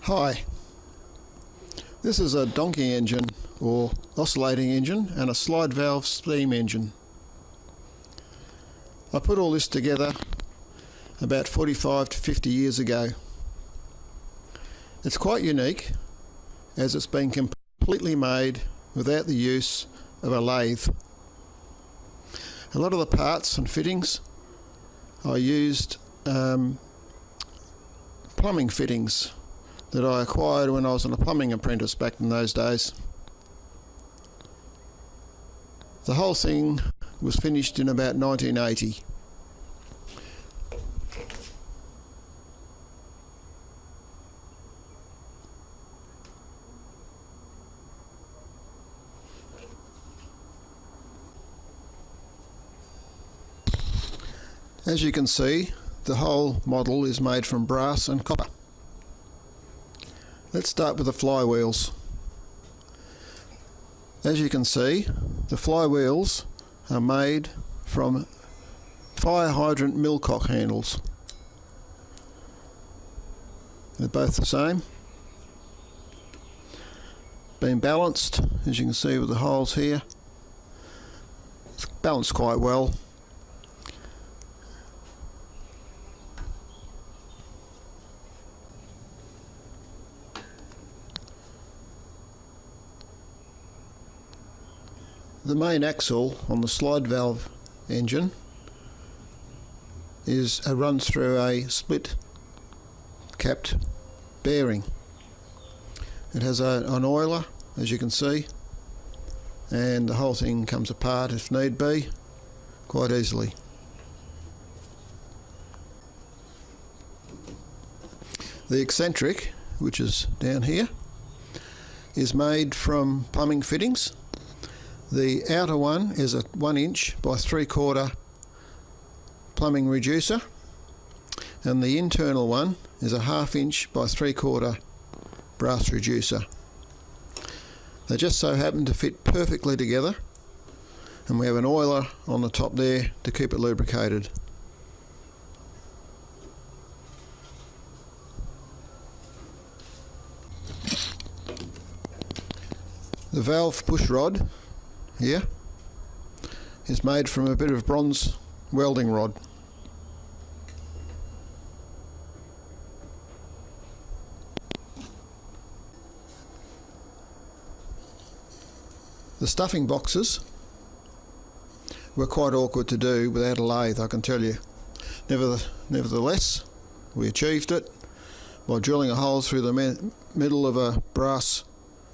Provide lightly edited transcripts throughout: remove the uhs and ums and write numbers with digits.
Hi, this is a donkey engine or oscillating engine and a slide valve steam engine. I put all this together about 45 to 50 years ago. It's quite unique as it's been completely made without the use of a lathe. A lot of the parts and fittings I used plumbing fittings that I acquired when I was a plumbing apprentice back in those days. The whole thing was finished in about 1980. As you can see, the whole model is made from brass and copper. Let's start with the flywheels. As you can see, the flywheels are made from fire hydrant millcock handles. They're both the same. Been balanced, as you can see with the holes here. It's balanced quite well. The main axle on the slide valve engine runs through a split capped bearing. It has an oiler, as you can see, and the whole thing comes apart if need be quite easily. The eccentric, which is down here, is made from plumbing fittings. The outer one is a 1 inch by 3/4 plumbing reducer, and the internal one is a 1/2 inch by 3/4 brass reducer. They just so happen to fit perfectly together, and we have an oiler on the top there to keep it lubricated. The valve push rod here is made from a bit of bronze welding rod. The stuffing boxes were quite awkward to do without a lathe, I can tell you. Nevertheless, we achieved it by drilling a hole through the middle of a brass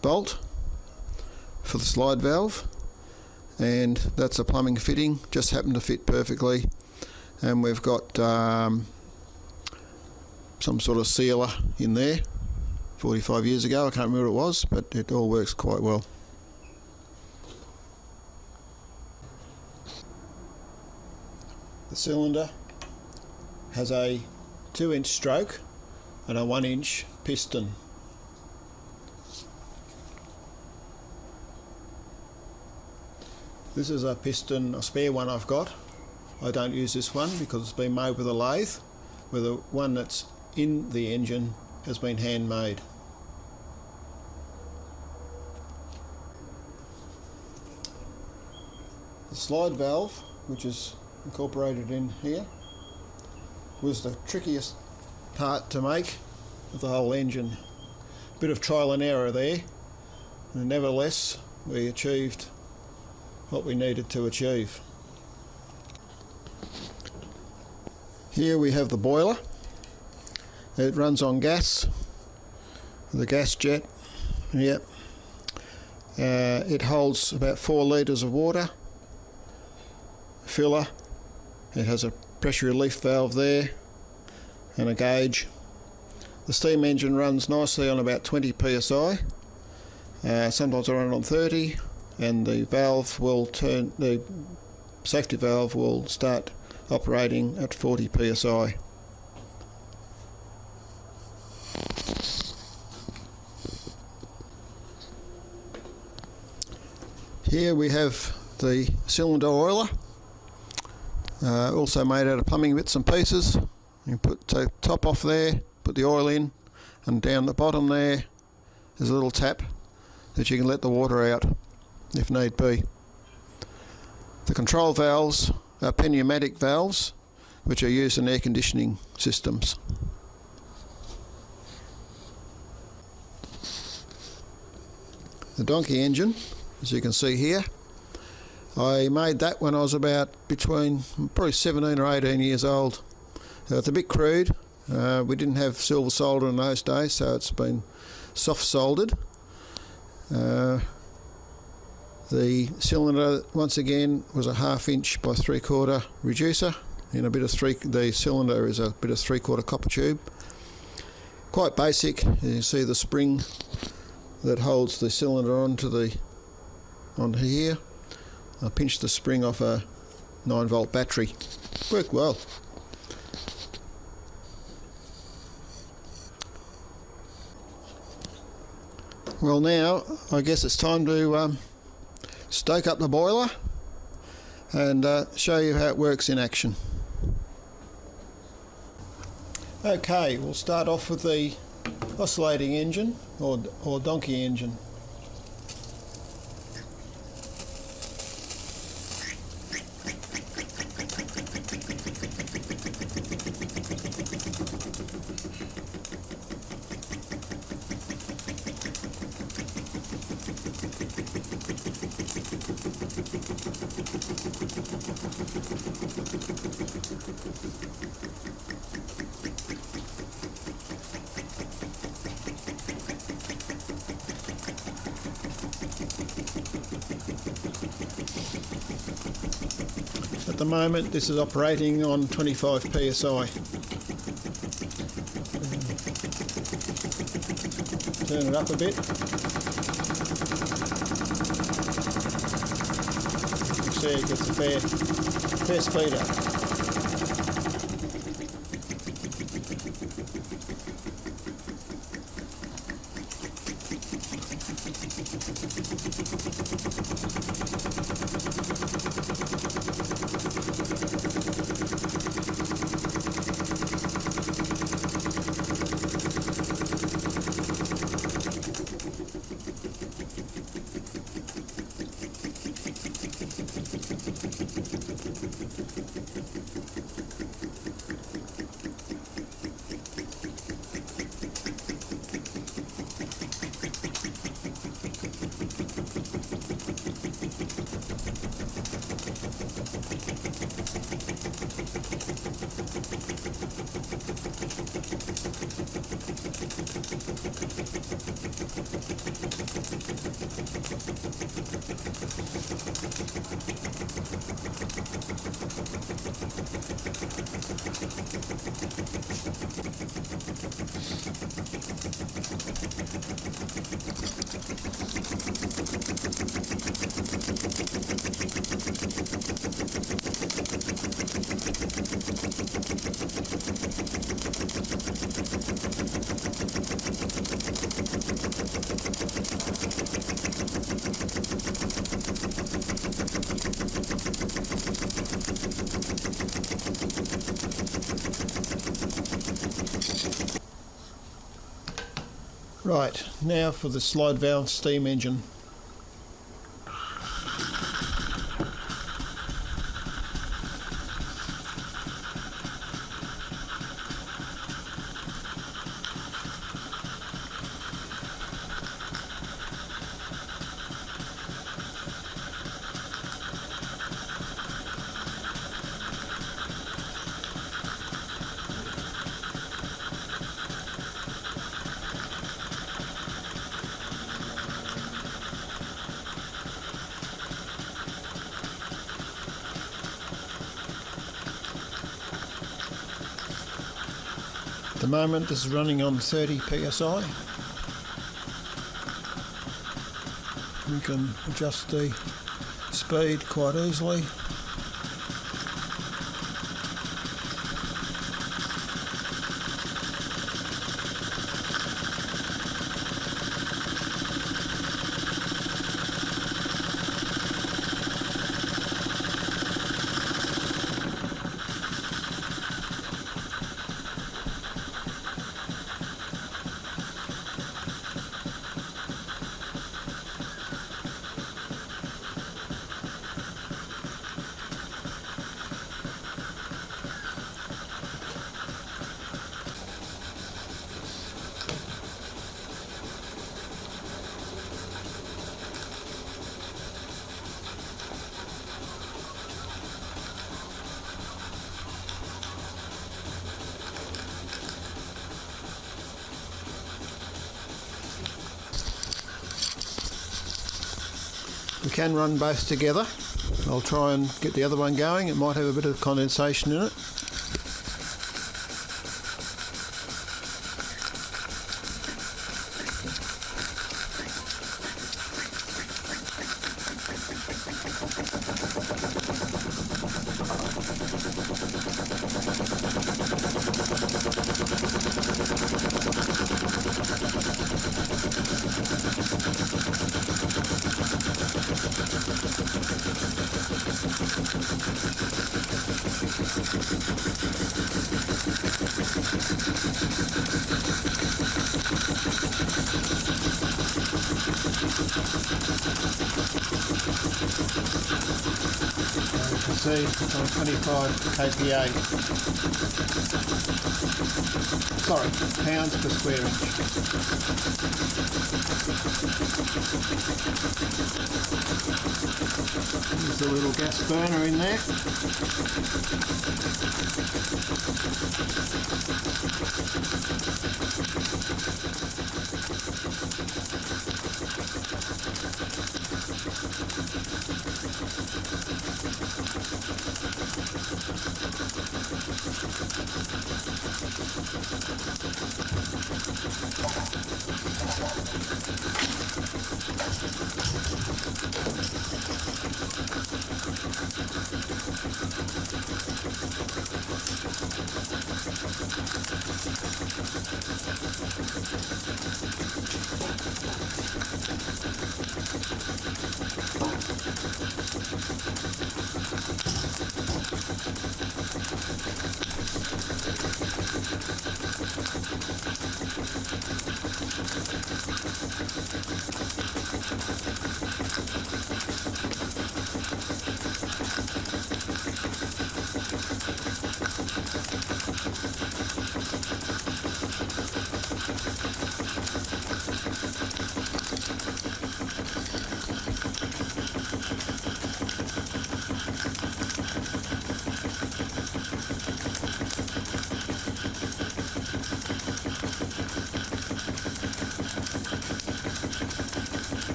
bolt for the slide valve, and that's a plumbing fitting, just happened to fit perfectly, and we've got some sort of sealer in there 45 years ago. I can't remember what it was, but it all works quite well. The cylinder has a 2-inch stroke and a 1-inch piston. This is a piston, a spare one I've got. I don't use this one because it's been made with a lathe, where the one that's in the engine has been handmade. The slide valve, which is incorporated in here, was the trickiest part to make of the whole engine. A bit of trial and error there, and nevertheless we achieved what we needed to achieve. Here we have the boiler. It runs on gas, the gas jet. Yep. It holds about 4 litres of water, filler. It has a pressure relief valve there and a gauge. The steam engine runs nicely on about 20 psi. Sometimes I run it on 30, and the valve will turn, the safety valve will start operating at 40 psi. Here we have the cylinder oiler, also made out of plumbing bits and pieces. You take the top off there, put the oil in, and down the bottom there is a little tap that you can let the water out if need be. The control valves are pneumatic valves which are used in air conditioning systems. The donkey engine, as you can see here, I made that when I was about between probably 17 or 18 years old. It's a bit crude. We didn't have silver solder in those days, so it's been soft soldered. The cylinder, once again, was a 1/2 inch by 3/4 reducer, and the cylinder is a bit of 3/4 copper tube. Quite basic. You see the spring that holds the cylinder onto here. I pinched the spring off a 9-volt battery. Worked well. Well, now I guess it's time to stoke up the boiler and show you how it works in action. Okay, we'll start off with the oscillating engine or donkey engine. At the moment this is operating on 25 psi. Turn it up a bit. You can see it gets a fair speed up. Right, now for the slide valve steam engine. At the moment this is running on 30 psi. We can adjust the speed quite easily. can run both together. I'll try and get the other one going. It might have a bit of condensation in it. See, it's on 25 kPa. Sorry, pounds per square inch. There's a little gas burner in there.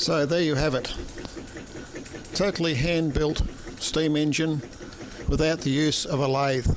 So there you have it. Totally hand-built steam engine without the use of a lathe.